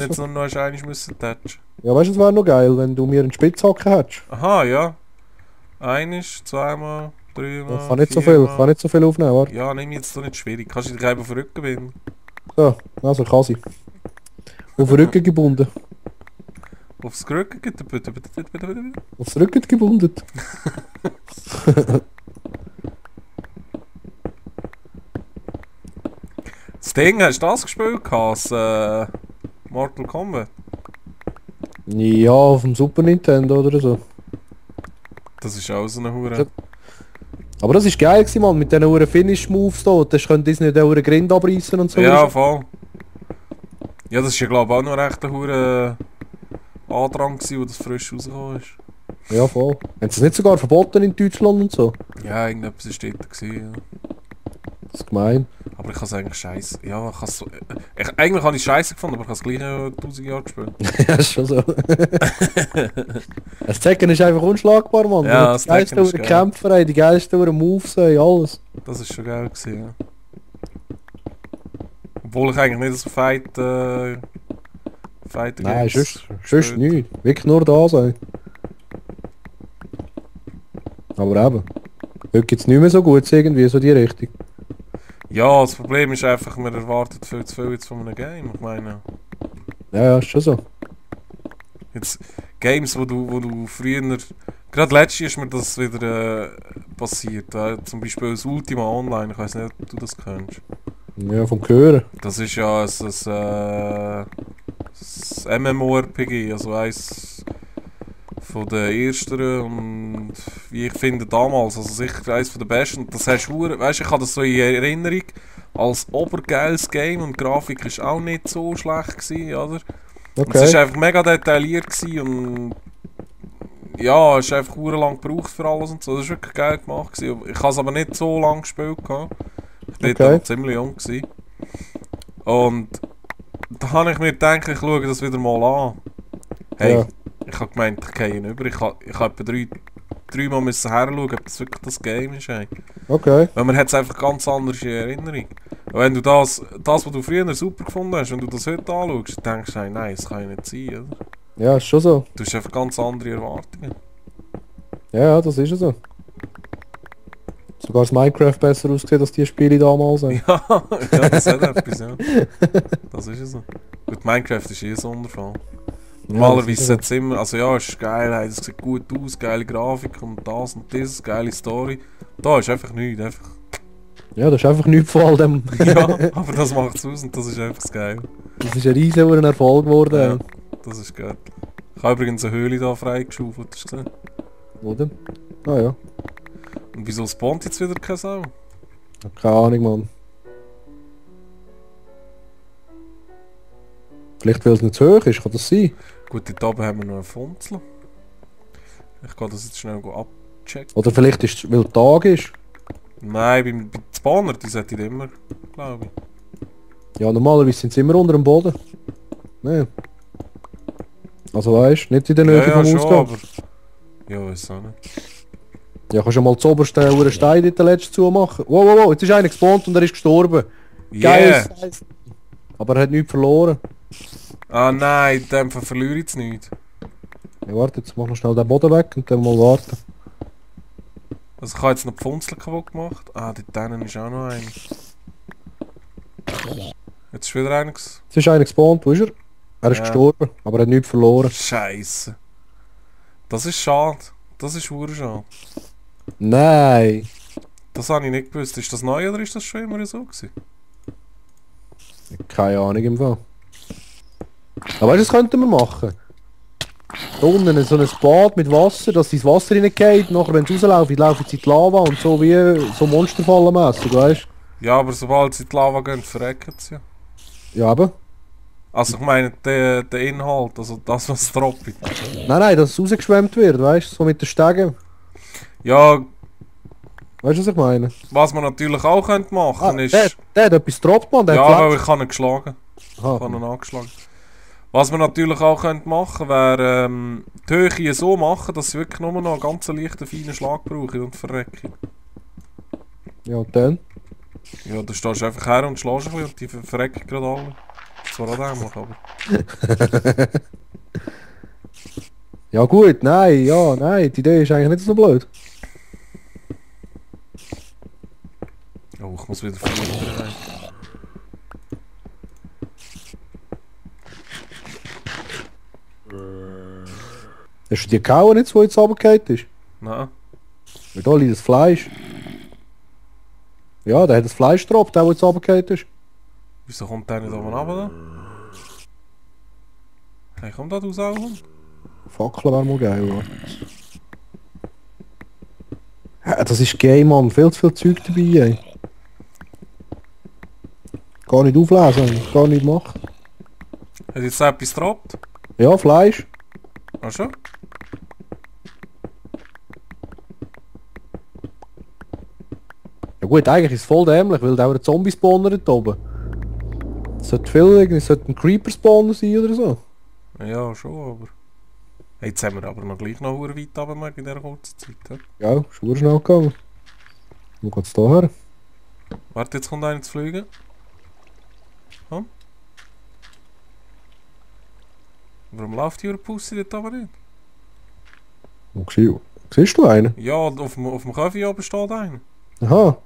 Also. Nicht so noch einmal müssen touchen. Ja, weißt du, es wäre noch geil, wenn du mir einen Spitzhacken hättest. Aha, ja. Einisch, zweimal, Ich dreimal, kann nicht so viel, ich kann viermal. nicht so viel aufnehmen, warte. Ja, nimm jetzt doch nicht schwierig. Kannst du dich einfach auf den Rücken binden? So, also kann sie. Auf den Rücken gebunden. Aufs Rücken geht bitte. Auf den Rücken gebunden. Das Ding, hast du das gespielt? Das, Mortal Kombat? Ja, auf dem Super Nintendo oder so. Das ist auch so eine Hure. Aber das ist geil gewesen, Mann, mit diesen Uhren Finish-Moves da. Das können Disney den Uhren Grind abreißen und so. Ja, voll. Ja, das ist ja glaube ich auch noch recht ein Hure Andrang gewesen, wo das frisch rausgekommen ist. Ja, voll. Haben sie es nicht sogar verboten in Deutschland und so? Ja, irgendetwas ist dort gewesen, ja. Das ist gemein. Aber ich habe es eigentlich scheiße. Ja, ich has so, eigentlich habe ich es scheiße gefunden, aber ich habe es gleich 1000 Jahre gespielt. Ja, ist schon so. Das Tekken ist einfach unschlagbar, Mann. Ja, Die das Tekken geilsten ist Uhren geil. Kämpfer haben, die geilsten Uhren Moves haben, alles. Das ist schon geil gewesen, ja. Obwohl ich eigentlich nicht so Fighter Nein, Games sonst gespielt. nicht. Wirklich nur da sein. Aber eben. Heute gibt es nicht mehr so gut irgendwie, so die Richtung. Ja, das Problem ist einfach, man erwartet viel zu viel jetzt von einem Game. Ich meine, Ja, ja, ist schon so. jetzt Games, wo du früher... Gerade letztes Jahr ist mir das wieder passiert. Zum Beispiel das Ultima Online, ich weiß nicht, ob du das kennst. Ja, vom Hören. Das ist ja ein MMORPG, also eins von den ersten und wie ich finde damals, also sicher eins von den besten. Und das hast du, weißt, ich habe das so in Erinnerung als obergeiles Game und die Grafik ist auch nicht so schlecht gewesen, oder? Und es Okay. war einfach mega detailliert gewesen und ja, es ist einfach lang gebraucht für alles und so. Das war wirklich geil gemacht gewesen. Ich habe es aber nicht so lange gespielt gehabt. Ich war Okay. noch ziemlich jung gewesen. Und da habe ich mir gedacht, ich schaue das wieder mal an. Hey, Ja. ich habe gemeint, ich gehe über. Ich habe etwa dreimal müssen herschauen, ob das wirklich das Game ist. Hey. Okay. Weil man hat es einfach ganz anders in Erinnerung. Und wenn du das, was du früher super gefunden hast, wenn du das heute anschaust, dann denkst du, hey, nein, das kann ja nicht sein. Oder? Ja, ist schon so. Du hast einfach ganz andere Erwartungen. Ja, ja, das ist ja so. Sogar das Minecraft besser ausgesehen als die Spiele damals. Ey. Ja, ja, das hat etwas, ja. Das ist ja so. Gut, Minecraft ist eh ein Sonderfall. Normalerweise Ja, sieht es immer, also ja, es ist geil, hey, es sieht gut aus, geile Grafik und das und das, geile Story. Da ist einfach nichts, einfach. ja, das ist einfach nichts von all dem. Ja, aber das macht es aus und das ist einfach das Geile. Das ist ein riesiger Erfolg geworden. Ja, ey. das ist geil. Ich habe übrigens eine Höhle da freigeschaufelt, hast du gesehen? Oder? Ah ja. Und wieso spawnt jetzt wieder keine Sau? Keine Ahnung, Mann. Vielleicht weil es nicht zu hoch ist, kann das sein? Gut, dort oben haben wir noch einen Funzel. Ich kann das jetzt schnell abchecken. Oder vielleicht ist es, weil Tag ist. Nein, bei Spawner, die sollten immer, glaube ich. Ja, normalerweise sind sie immer unter dem Boden. Nee. Also weißt du, nicht in der Nähe Ja, ja, vom schon, Ausgang. aber... Ja, weiß auch nicht. Ja, kannst du mal zu obersten einen Stein in der letzten zumachen. Wow, wow, wow, jetzt ist einer gespawnt und er ist gestorben. Yeah! Geil. Aber er hat nichts verloren. Ah nein, in dem Fall verliere ich jetzt nicht. Ja, warte, jetzt mach noch schnell den Boden weg und dann mal warten. Also ich habe jetzt noch die Funzel kaputt gemacht. Ah, dort drinnen ist auch noch einer. Jetzt ist wieder einer. Jetzt ist einer gespawnt, wo ist er? Er ist Ja. gestorben, aber er hat nichts verloren. Scheisse. Das ist schade. Das ist verdammt schade. Nein. Das habe ich nicht gewusst. Ist das neu oder ist das schon immer so gewesen? Keine Ahnung im Fall. Aber weißt du, das könnten wir machen. Da unten so ein Bad mit Wasser, dass ins Wasser reingeht, nachher wenn sie rauslaufen, laufen sie in die Lava und so wie so Monsterfallenmässig, weißt du? Ja, aber sobald sie in die Lava gehen, verrecken sie ja. Ja, eben. Also ich meine, der Inhalt, also das, was droppt. Nein, nein, dass es rausgeschwemmt wird, weißt du? So mit den Stegen. Ja, Weißt du, was ich meine? was man natürlich auch könnte machen ist... Der hat etwas gedroppt, man. Der Ja, hat aber ich habe ihn geschlagen. Ich habe Aha. ihn angeschlagen. Was man natürlich auch könnte machen, wäre die Höhe so machen, dass sie wirklich nur noch einen ganz leichten, feinen Schlag brauchen und verrecken. Ja, und dann? Ja, da stehst du einfach her und schlägst ein bisschen und die verrecken gerade alle. zwar auch dämlich, aber... Ja gut, nein, die Idee ist eigentlich nicht so blöd. Oh, ich muss wieder verlieren. Hast du die gehauen jetzt, wo jetzt runtergefallen ist? Nein. Weil da liegt das Fleisch. Ja, der hat das Fleisch drauf, der wo jetzt runtergefallen ist. Wieso kommt der nicht oben runter? Hey, kommt da raus auch? Fackeln wäre mal geil, oder? Ja, das ist Game, Mann. Viel zu viel Zeug dabei, ey. Gar nicht auflesen, gar nicht machen. Hat jetzt etwas gedroppt? Ja, Fleisch. Ach schon? Ja gut, eigentlich ist es voll dämlich, weil da auch ein Zombie-Spawner dort oben. Es sollte ein Creeper-Spawner sein oder so. Ja, schon, aber... Hey, jetzt haben wir aber noch gleich noch weit runter in dieser kurzen Zeit. He? Ja, ist sehr schnell gegangen. Wo geht's da her? Warte, jetzt kommt einer zu fliegen. Komm. Warum läuft die Pussy dort aber nicht? Siehst du einen? Ja, auf dem Kaffee oben steht einer. Aha.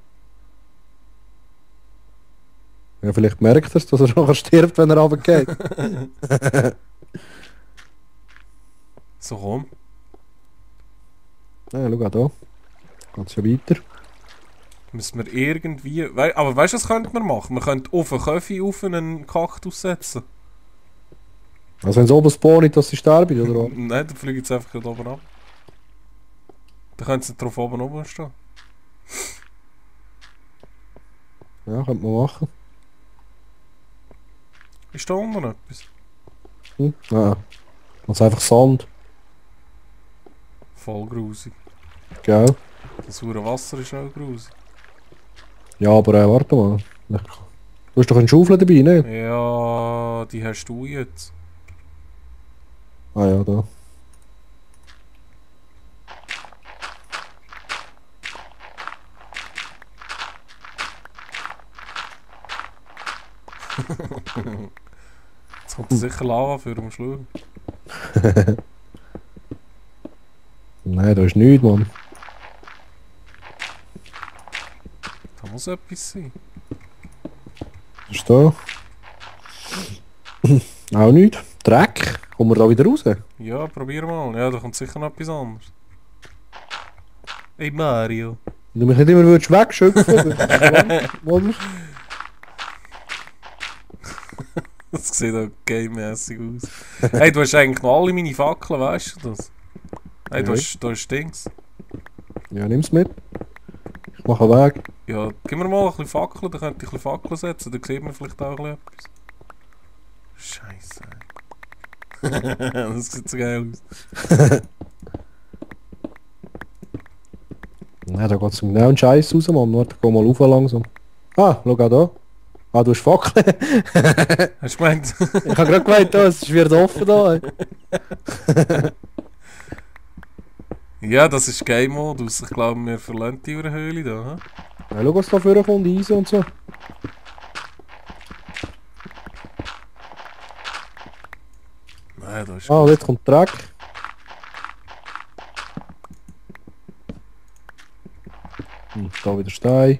Ja, vielleicht merkt er es, dass er nachher stirbt, wenn er runtergeht. So, komm. Ja, schau auch da. Geht's ja weiter. Müssen wir irgendwie... aber weißt du, was könnten wir machen? Wir könnten auf einen Kaffee auf einen Kaktus setzen. Also wenn es oben spawnt, dass sie sterben, oder was? Nein, dann fliegen sie einfach gerade oben ab. Dann können sie drauf oben stehen. Ja, könnte man machen. Ist da unten etwas? Nein. Das ist einfach Sand. Voll grusig. Gell? Das saure Wasser ist auch grusig. Ja, aber warte mal. Du hast doch eine Schaufel dabei, ne? Ja, die hast du jetzt. Ah ja, da. Jetzt kommt sicher Lava für den Schluck. Nein, da ist nichts, Mann. Da muss etwas sein. Was ist da? Auch nichts. Dreck. Kommen wir da wieder raus? Ja, probier mal. Ja, da kommt sicher noch etwas anderes. Hey Mario. Wenn du mich nicht immer würdest wegschöpfen oder? Das sieht auch game-mässig aus. Hey, du hast eigentlich noch alle meine Fackeln, weißt du das? Hey, du hast Dings. Ja, nimm's mit. Ich mache einen Weg. Ja, gib mir mal ein bisschen Fackeln, dann könnte ich ein bisschen Fackeln setzen, dann sieht man vielleicht auch ein bisschen etwas. Scheiße. Das sieht so geil aus. Nein, da geht es genau einen Scheiß raus, Mann. Warte, geh mal rauf langsam. Ah, schau auch da. Ah, du hast Fackeln. Hast du gemeint? Ich habe gerade gemeint, es ist wieder offen da. Ey. Ja, das ist Game-Modus. Ich glaube, wir verlassen die Höhle da. He? Ja, schau, was da vorne kommt, Eisen und so. Nein, da ist Ah, und jetzt kommt Dreck. Da wieder Stein.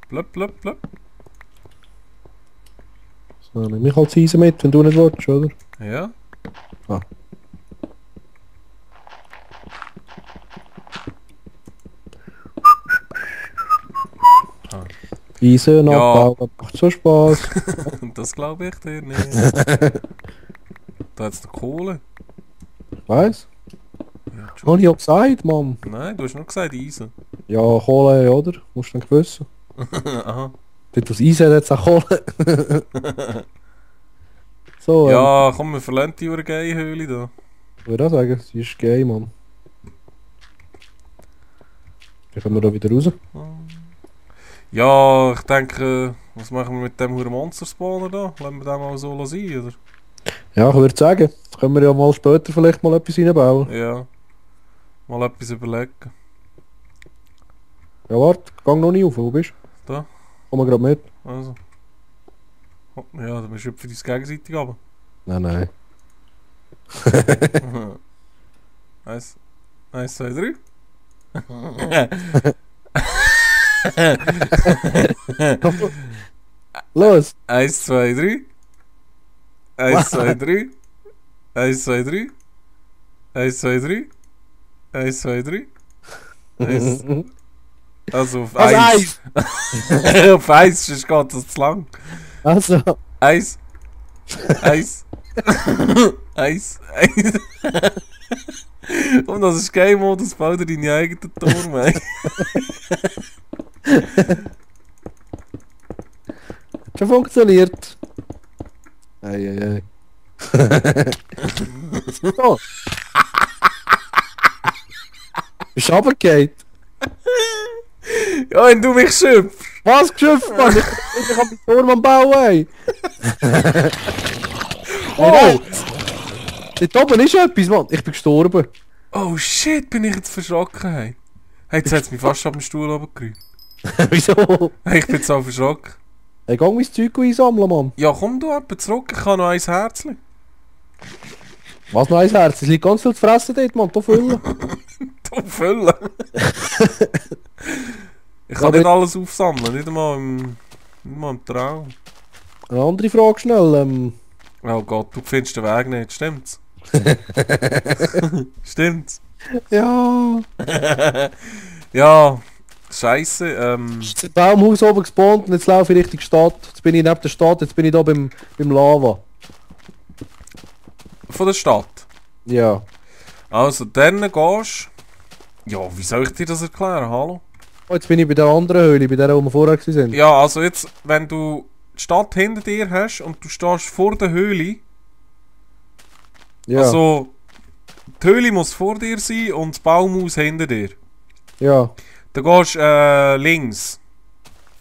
blöpp, blöpp, blöpp. So, nimm mich halt das Eisen mit, wenn du nicht willst, oder? Ja. Ah. Ah. Eisen Ja. abbauen, macht so Spaß. Das glaube ich dir nicht. Da hat es noch Kohle. Weiss? Ja, Habe ich ja gesagt, Mann. nein, du hast nur gesagt Eisen. Ja, Kohle, oder? Musst du dann wissen. Aha. Dort, wo es Eisen hat, hat es auch Kohle. So, Ja, komm, wir verlassen die Höhle da. ich würde auch sagen, sie ist geil, Mann. Dann kommen wir da wieder raus. Ja, ich denke, was machen wir mit dem Monster-Spawner da? Lassen wir den mal so sein, oder? Ja, ich würde sagen, können wir ja mal später vielleicht mal etwas reinbauen. Ja. Mal etwas überlegen. Ja, warte, gang noch nicht auf, wo bist Da. Komm mal gerade mit. Also. Oh, ja, dann schöpfen wir uns gegenseitig ab. Nein, nein. Eins, eins, zwei, drei. Los! Eins, zwei, drei. Eins, zwei, drei. Eins, zwei, drei. Eins, zwei, drei. Eins, zwei, drei. Eins. Also auf Also eins. Auf eins, sonst geht das zu lang. Also. Eins. Eins. Eins. Eins. Und das ist Game-Modus, bau dir deine eigenen Turm ein. Hat schon funktioniert. Ei. So. Bist du runtergefallen? Ja, wenn du mich schöpfst. Was geschöpft, Mann? Ich hab den Turm am Bauen, ey. Oh! Dort oben ist etwas, Mann. Ich bin gestorben. Oh shit, bin ich jetzt verschrocken. Hey, jetzt hat es mich fast ab dem Stuhl runtergerührt. Wieso? Hey, ich bin so verschrocken. Hey, geh mein Zeug einsammeln, Mann. Ja, komm du etwa zurück, ich habe noch ein Herzchen. Was noch ein Herz? Es liegt ganz viel zu fressen dort, Mann. Da füllen. Du füllen. Ich kann nicht alles aufsammeln, nicht einmal im Traum. Eine andere Frage schnell. Oh Gott, du findest den Weg nicht, stimmt's? Stimmt's? Ja. Ja, scheisse. Ist im Baumhaus oben gespawnt und jetzt laufe ich Richtung Stadt. Jetzt bin ich neben der Stadt, jetzt bin ich da beim Lava. Von der Stadt. Ja. Also, dann gehst. Ja, wie soll ich dir das erklären? Hallo? Oh, jetzt bin ich bei der anderen Höhle, bei der, wo wir vorher waren. Ja, also jetzt, wenn du die Stadt hinter dir hast und du stehst vor der Höhle. Ja. Also, die Höhle muss vor dir sein und das Baumhaus hinter dir. Ja. Dann gehst du links.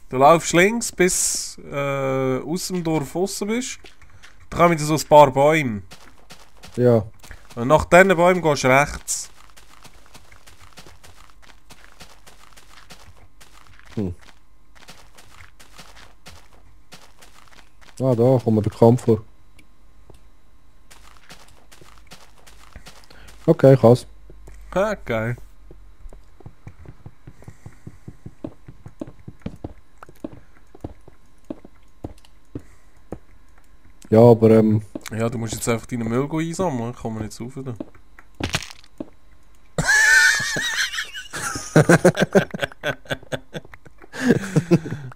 Du laufst links bis aus dem Dorf raus bist. Dann kommen wieder so ein paar Bäume. Ja. Und nach diesen Bäumen gehst du rechts. Ah, da kommt mir der Kampf vor. Okay, krass. Ha, geil. Ja, aber Ja, du musst jetzt einfach deinen Müll einsammeln, kann man nicht rauf. Da.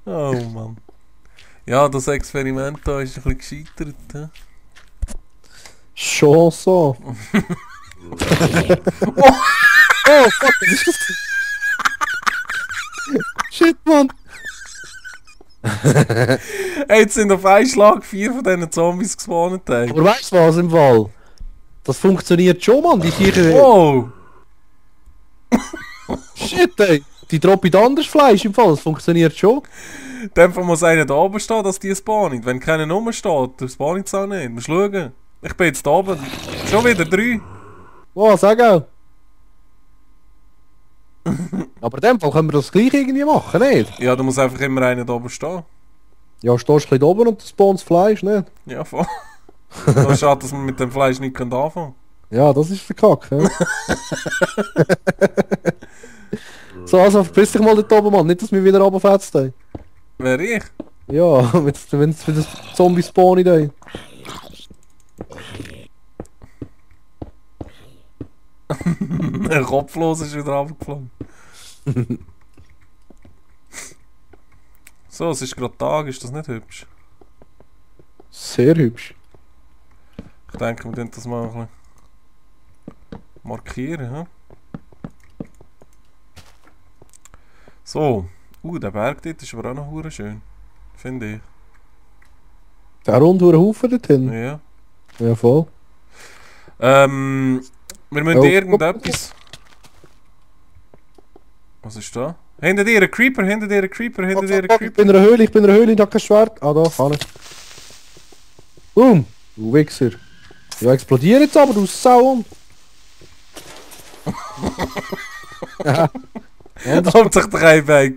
Oh Mann. Ja, das Experiment da ist ein bisschen gescheitert. He? schon so. Oh, fuck, was ist das? Shit, Mann. Hey, jetzt sind auf einen Schlag 4 von diesen Zombies gespawnt. Ey. Aber weißt du was im Fall? Das funktioniert schon, Mann. Die Viecher. Oh! Shit, ey. Die droppen anderes Fleisch im Fall. Das funktioniert schon. In dem Fall muss einer da oben stehen, dass die spawnen. Wenn keiner rumsteht, dann spawnen sie auch nicht. Musst schauen. Ich bin jetzt da oben. Schon wieder 3. Oh, sag auch. Aber in dem Fall können wir das gleich irgendwie machen, nicht? Ja, da muss einfach immer einer da oben stehen. Ja, stehst du ein bisschen da oben und du spawnst Fleisch, nicht? Ja, voll. Da schade, dass man mit dem Fleisch nicht anfangen kann. Ja, das ist verkackt, ja. So, also verpiss dich mal dort oben, Mann. Nicht, dass wir wieder runterfetzt haben. Wer ich? Ja, wenn es für das Zombie spawnen da. Der Kopflos ist wieder runtergeflogen. So, es ist gerade Tag, ist das nicht hübsch? Sehr hübsch. Ich denke, wir können das mal ein bisschen markieren. He? So, der Berg dort ist aber auch noch hure schön. Finde ich. Der rundhuren Haufen dorthin. Ja. Ja, voll. Wir müssen Oh. irgendetwas. Was ist da? Hinter dir ein Creeper, hinter dir ein Creeper, hinter dir ein Ich Creeper. bin in einer Höhle, ich hab kein Schwert. Ah, da, kann ich. Boom! Du Wichser. Ja, explodiert jetzt aber, du Sau. Ja. Kommt sich der Bein.